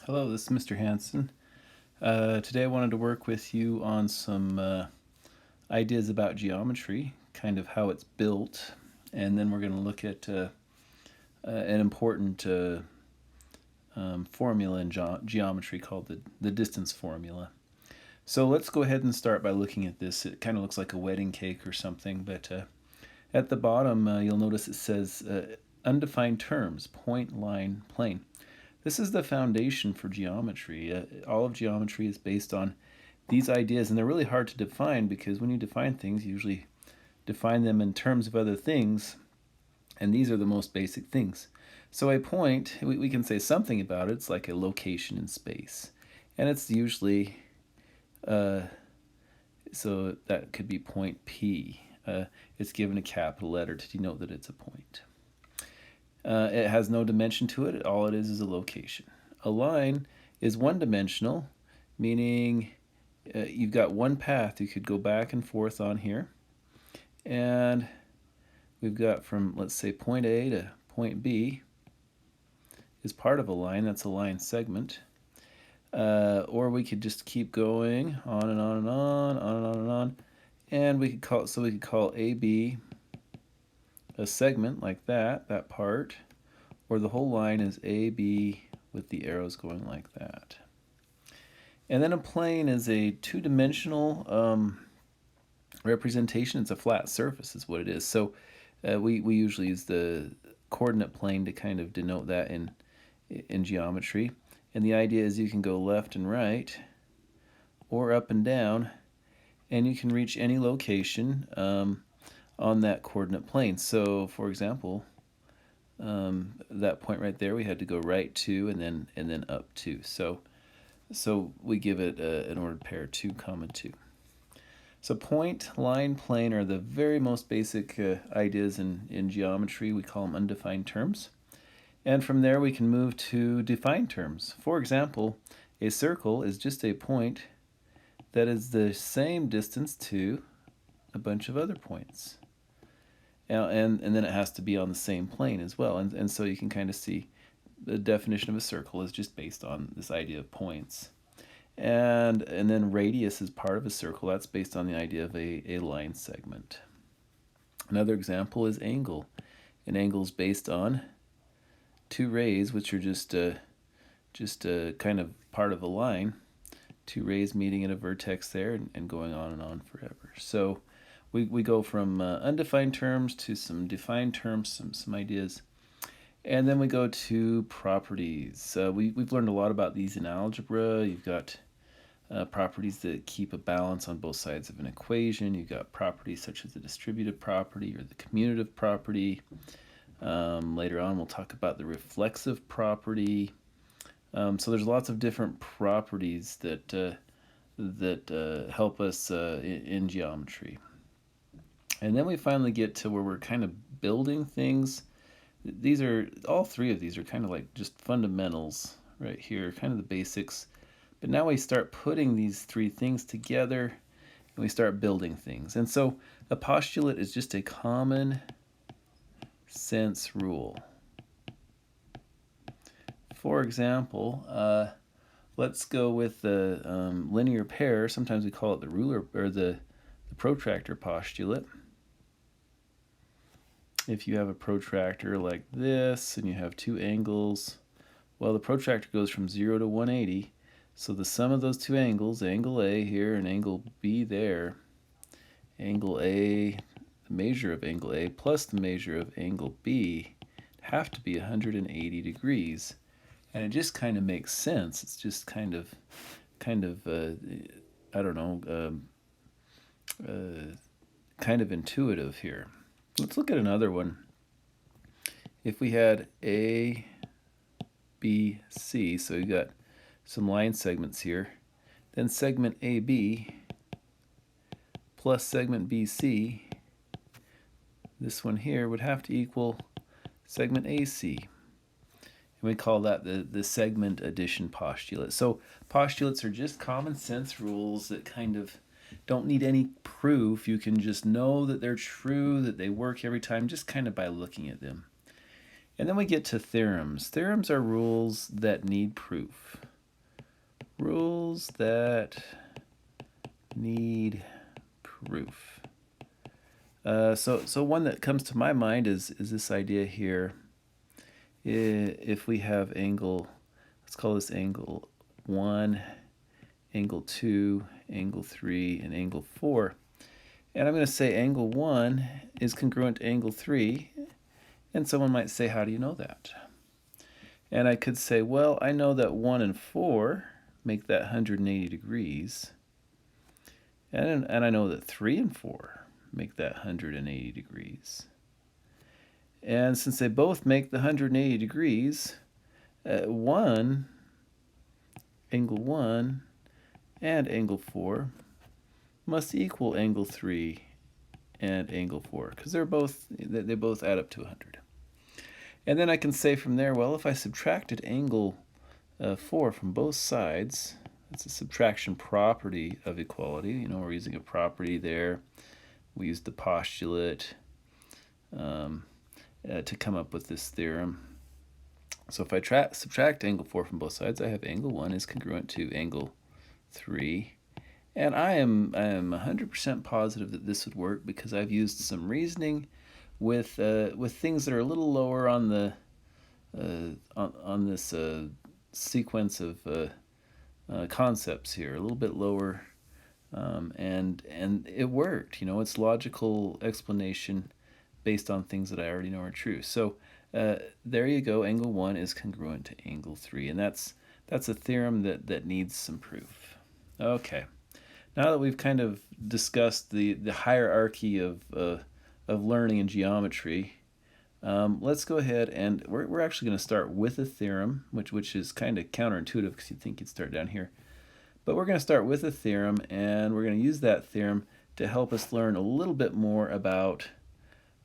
Hello, this is Mr. Hansen. Today I wanted to work with you on some ideas about geometry, kind of how it's built, and then we're going to look at an important formula in geometry called the distance formula. So let's go ahead and start by looking at this. It kind of looks like a wedding cake or something, but at the bottom you'll notice it says undefined terms, point, line, plane. This is the foundation for geometry. All of geometry is based on these ideas, and they're really hard to define because when you define things, you usually define them in terms of other things, and these are the most basic things. So a point, we can say something about it. It's like a location in space, and it's usually, so that could be point P. It's given a capital letter to denote that it's a point. It has no dimension to it. All it is a location. A line is one-dimensional, meaning you've got one path you could go back and forth on here. And we've got from, let's say, point A to point B is part of a line. That's a line segment. Or we could just keep going on and on and on, on and on and on. And we could call AB a segment like that part, or the whole line is AB with the arrows going like that. And then a plane is a two-dimensional representation. It's a flat surface is what it is. So we usually use the coordinate plane to kind of denote that in geometry. And the idea is you can go left and right or up and down, and you can reach any location on that coordinate plane. So for example, that point right there, we had to go right to and then up to. So we give it an ordered pair 2, 2. So point, line, plane are the very most basic ideas in geometry. We call them undefined terms. And from there we can move to defined terms. For example, a circle is just a point that is the same distance to a bunch of other points. And then it has to be on the same plane as well. And so you can kind of see the definition of a circle is just based on this idea of points. And then radius is part of a circle. That's based on the idea of a line segment. Another example is angle. An angle is based on two rays, which are just kind of part of a line. Two rays meeting at a vertex there and going on and on forever. So we go from undefined terms to some defined terms, some ideas. And then we go to properties. We've learned a lot about these in algebra. You've got properties that keep a balance on both sides of an equation. You've got properties such as the distributive property or the commutative property. Later on we'll talk about the reflexive property. So there's lots of different properties that help us in geometry. And then we finally get to where we're kind of building things. All three of these are kind of like just fundamentals right here, kind of the basics. But now we start putting these three things together and we start building things. And so a postulate is just a common sense rule. For example, let's go with the linear pair. Sometimes we call it the ruler or the protractor postulate. If you have a protractor like this and you have two angles, well, the protractor goes from 0 to 180. So the sum of those two angles, angle A here and angle B there, angle A, the measure of angle A plus the measure of angle B have to be 180 degrees. And it just kind of makes sense. It's just kind of I don't know, kind of intuitive here. Let's look at another one. If we had A, B, C, so you got some line segments here, then segment AB plus segment BC, this one here would have to equal segment AC. And we call that the segment addition postulate. So postulates are just common sense rules that kind of don't need any proof. You can just know that they're true, that they work every time, just kind of by looking at them. And then we get to theorems. Theorems are rules that need proof. Rules that need proof. So one that comes to my mind is this idea here. If we have angle, let's call this angle 1, angle 2, angle 3, and angle 4. And I'm going to say angle 1 is congruent to angle 3. And someone might say, how do you know that? And I could say, well, I know that 1 and 4 make that 180 degrees. And I know that 3 and 4 make that 180 degrees. And since they both make the 180 degrees, angle 1 and angle 4 must equal angle 3 and angle 4, because they both add up to 100. And then I can say from there, well, if I subtracted angle 4 from both sides, that's a subtraction property of equality. You know, we're using a property there. We used the postulate to come up with this theorem. So if I subtract angle 4 from both sides, I have angle 1 is congruent to angle 3. And I am 100% positive that this would work because I've used some reasoning with things that are a little lower on the on this sequence of concepts here, a little bit lower, and it worked. You know, it's logical explanation based on things that I already know are true. So there you go. Angle 1 is congruent to angle 3, and that's a theorem that needs some proof. Okay. Now that we've kind of discussed the hierarchy of learning in geometry, let's go ahead and we're actually going to start with a theorem, which is kind of counterintuitive because you'd think you'd start down here. But we're going to start with a theorem, and we're going to use that theorem to help us learn a little bit more about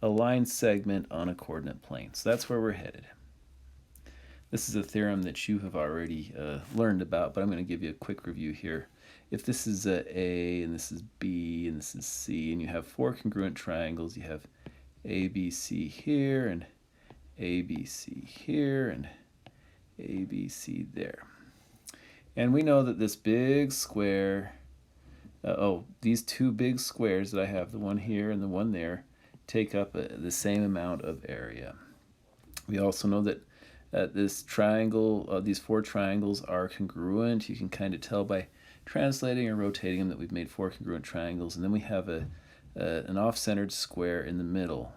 a line segment on a coordinate plane. So that's where we're headed. This is a theorem that you have already learned about, but I'm going to give you a quick review here. If this is A, and this is B, and this is C, and you have 4 congruent triangles, you have ABC here, and ABC here, and ABC there. And we know that this big square, these two big squares that I have, the one here and the one there, take up the same amount of area. We also know that this triangle, these 4 triangles are congruent. You can kind of tell by translating or rotating them that we've made 4 congruent triangles, and then we have an off-centered square in the middle.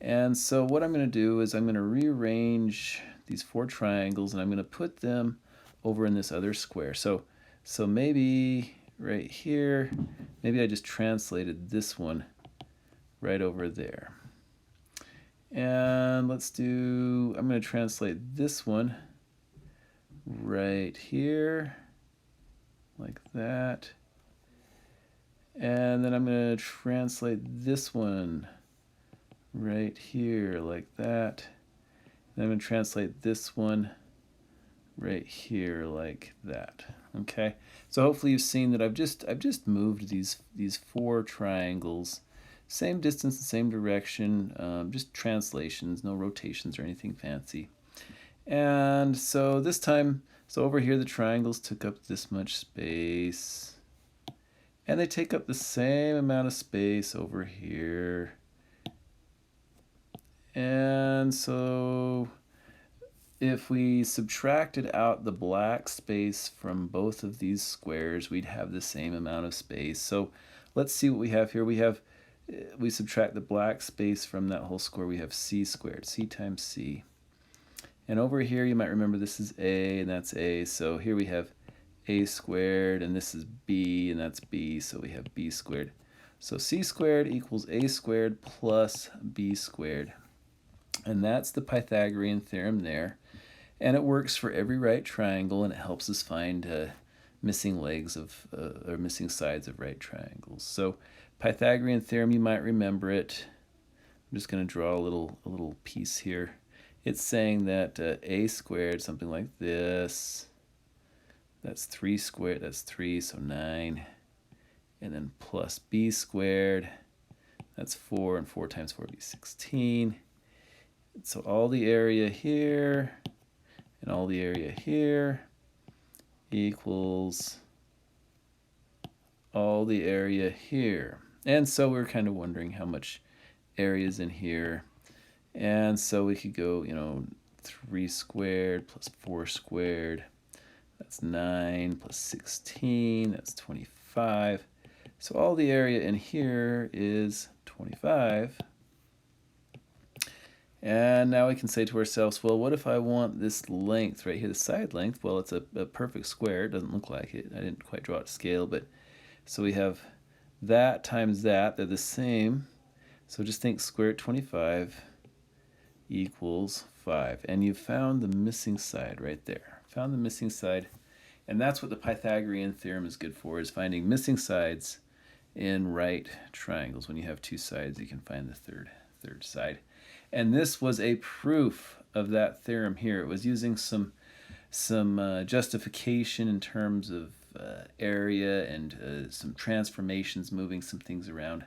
And so what I'm going to do is I'm going to rearrange these 4 triangles, and I'm going to put them over in this other square. So maybe right here, maybe I just translated this one right over there. And I'm going to translate this one right here, like that. And then I'm going to translate this one right here, like that. And I'm going to translate this one right here, like that. Okay. So hopefully you've seen that I've just moved these 4 triangles, same distance, same direction, just translations, no rotations or anything fancy. And so this time, over here the triangles took up this much space, and they take up the same amount of space over here. And so if we subtracted out the black space from both of these squares, we'd have the same amount of space. So let's see what we have here. We subtract the black space from that whole square, we have c squared, c times c. And over here, you might remember this is a, and that's a. So here we have a squared, and this is b, and that's b. So we have b squared. So c squared equals a squared plus b squared. And that's the Pythagorean theorem there. And it works for every right triangle, and it helps us find missing legs of or missing sides of right triangles. So Pythagorean theorem, you might remember it. I'm just going to draw a little piece here. It's saying that a squared, something like this, that's 3 squared, that's 3, so 9, and then plus b squared, that's 4, and 4 times 4 would be 16. So all the area here and all the area here equals all the area here. And so we're kind of wondering how much area is in here. And so we could go, 3 squared plus 4 squared. That's 9 plus 16. That's 25. So all the area in here is 25. And now we can say to ourselves, well, what if I want this length right here, the side length? Well, it's a perfect square. It doesn't look like it. I didn't quite draw it to scale, but so we have that times that. They're the same. So just think square root 25 equals 5. And you found the missing side right there. Found the missing side. And that's what the Pythagorean theorem is good for, is finding missing sides in right triangles. When you have two sides, you can find the third side. And this was a proof of that theorem here. It was using some justification in terms of area and some transformations, moving some things around.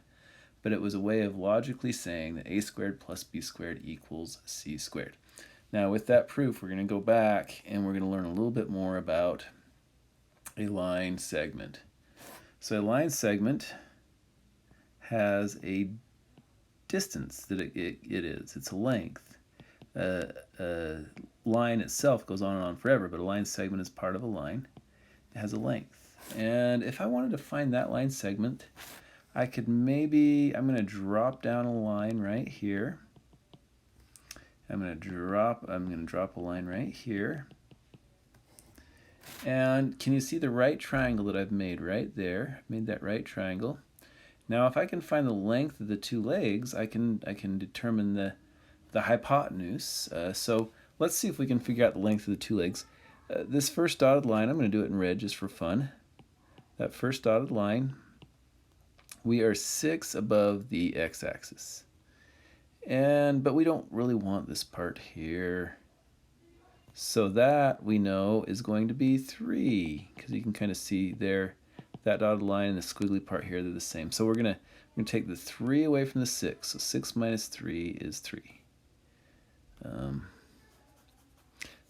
But it was a way of logically saying that a squared plus b squared equals c squared. Now with that proof, we're going to go back and we're going to learn a little bit more about a line segment. So a line segment has a distance that it is. It's a length. A line itself goes on and on forever, but a line segment is part of a line. It has a length. And if I wanted to find that line segment, I could I'm going to drop down a line right here. I'm going to drop a line right here. And can you see the right triangle that I've made right there? I've made that right triangle. Now if I can find the length of the two legs, I can determine the hypotenuse. So let's see if we can figure out the length of the two legs. This first dotted line, I'm going to do it in red just for fun. That first dotted line, we are 6 above the x-axis. But we don't really want this part here. So that, we know, is going to be 3, because you can kind of see there, that dotted line and the squiggly part here, they're the same. So we're going to take the 3 away from the 6. So 6 minus 3 is 3.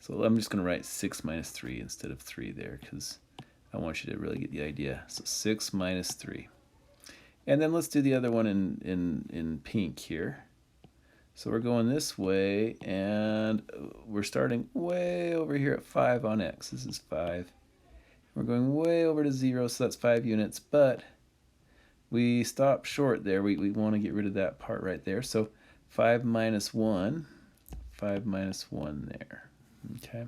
So I'm just going to write 6 minus 3 instead of 3 there, because I want you to really get the idea. So 6 minus 3. And then let's do the other one in pink here. So we're going this way, and we're starting way over here at 5 on x. This is 5. We're going way over to 0, so that's 5 units, but we stop short there. We want to get rid of that part right there. So 5 minus 1 there. Okay.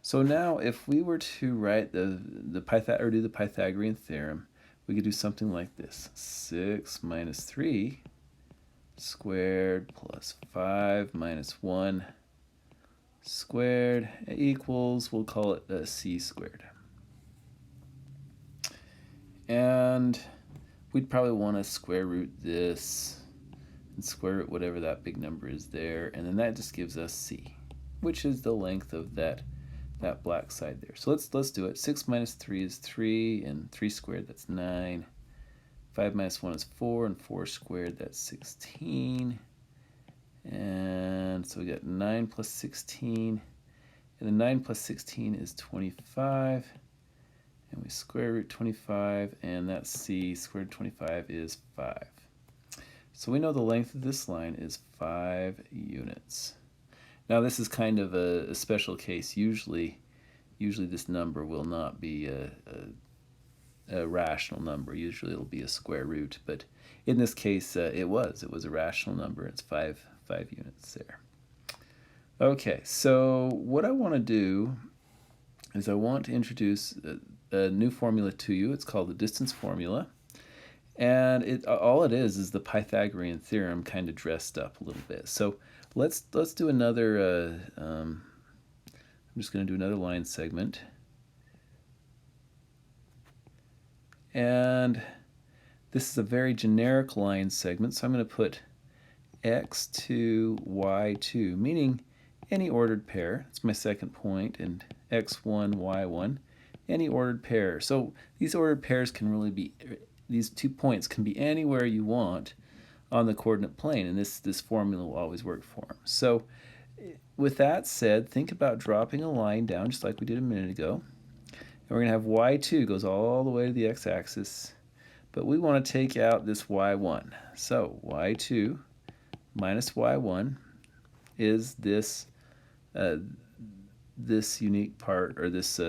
So now if we were to write do the Pythagorean theorem, we could do something like this. 6 minus 3 squared plus 5 minus 1 squared equals, we'll call it c squared. And we'd probably want to square root this and square root whatever that big number is there, and then that just gives us c, which is the length of that black side there. So let's do it. 6 minus 3 is 3, and 3 squared, that's 9. 5 minus 1 is 4, and 4 squared, that's 16. And so we got 9 plus 16, and then 9 plus 16 is 25. And we square root 25, and that's c squared 25 is 5. So we know the length of this line is 5 units. Now this is kind of a special case. Usually this number will not be a rational number. Usually it'll be a square root, but in this case it was a rational number. It's 5 units there. Okay, so what I want to do is I want to introduce a new formula to you. It's called the distance formula, and all it is the Pythagorean theorem kind of dressed up a little bit. So let's do another. I'm just going to do another line segment. And this is a very generic line segment, so I'm going to put x2, y2, meaning any ordered pair. It's my second point, and x1, y1, any ordered pair. So these ordered pairs can really be, these 2 points can be anywhere you want on the coordinate plane, and this formula will always work for them. So with that said, think about dropping a line down just like we did a minute ago. we're going to have y2 goes all the way to the x-axis. But we want to take out this y1. So y2 minus y1 is this this unique part, or this,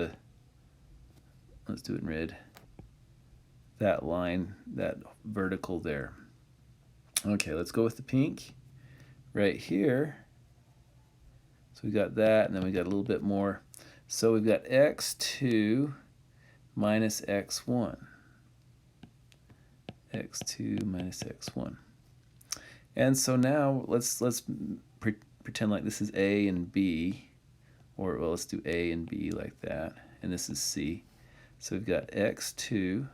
let's do it in red, that line, that vertical there. Okay, let's go with the pink right here. So we got that, and then we got a little bit more. So we've got x2 minus x1. x2 minus x1. And so now let's pretend like this is a and b, or well, let's do a and b like that, and this is c. So we've got x2,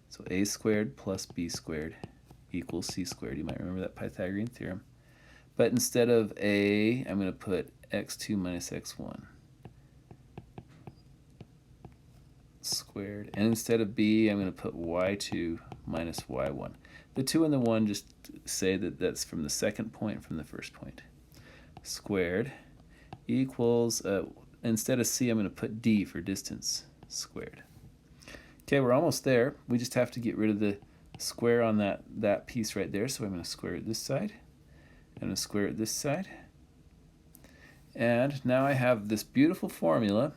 so a squared plus b squared equals c squared. You might remember that Pythagorean theorem. But instead of a, I'm going to put x2 minus x1 squared. And instead of b, I'm going to put y2 minus y1. The 2 and the 1 just say that that's from the second point, from the first point. Squared equals, instead of c, I'm going to put d for distance squared. Okay, we're almost there. We just have to get rid of the square on that piece right there. So I'm going to square it this side. I'm going to square it this side. And now I have this beautiful formula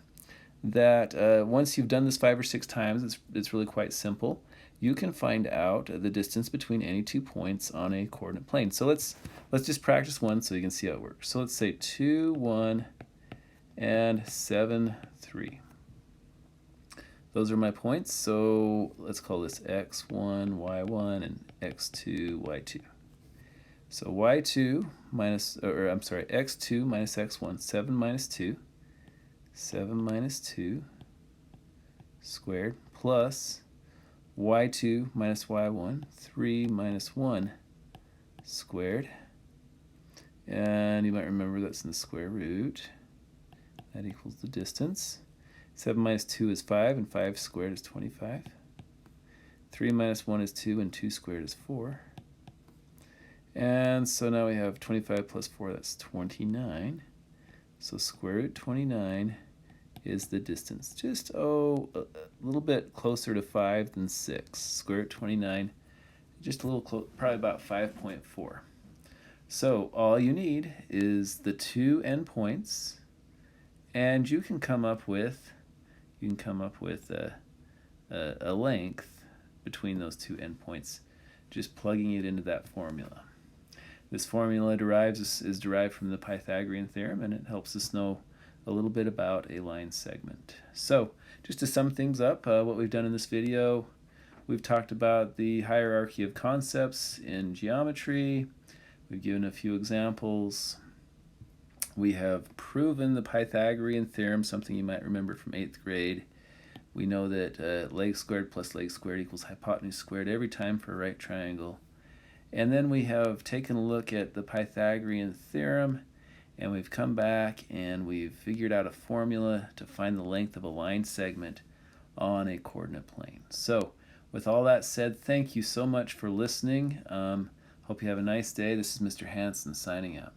that once you've done this 5 or 6 times, it's really quite simple. You can find out the distance between any 2 points on a coordinate plane. So let's just practice one so you can see how it works. So let's say 2, 1, and 7, 3. Those are my points. So let's call this x1, y1, and x2, y2. So y2 minus, or I'm sorry, x2 minus x1, 7 minus 2, 7 minus 2 squared, plus y2 minus y1, 3 minus 1 squared. And you might remember that's in the square root. That equals the distance. 7 minus 2 is 5, and 5 squared is 25. 3 minus 1 is 2, and 2 squared is 4. And so now we have 25 plus 4, that's 29. So square root 29 is the distance. Just, a little bit closer to 5 than 6. Square root 29, just a little close, probably about 5.4. So all you need is the 2 endpoints, and you can come up with a length between those 2 endpoints, just plugging it into that formula. This formula is derived from the Pythagorean Theorem, and it helps us know a little bit about a line segment. So just to sum things up, what we've done in this video, we've talked about the hierarchy of concepts in geometry. We've given a few examples. We have proven the Pythagorean Theorem, something you might remember from 8th grade. We know that leg squared plus leg squared equals hypotenuse squared every time for a right triangle. And then we have taken a look at the Pythagorean Theorem, and we've come back and we've figured out a formula to find the length of a line segment on a coordinate plane. So with all that said, thank you so much for listening. Hope you have a nice day. This is Mr. Hansen signing out.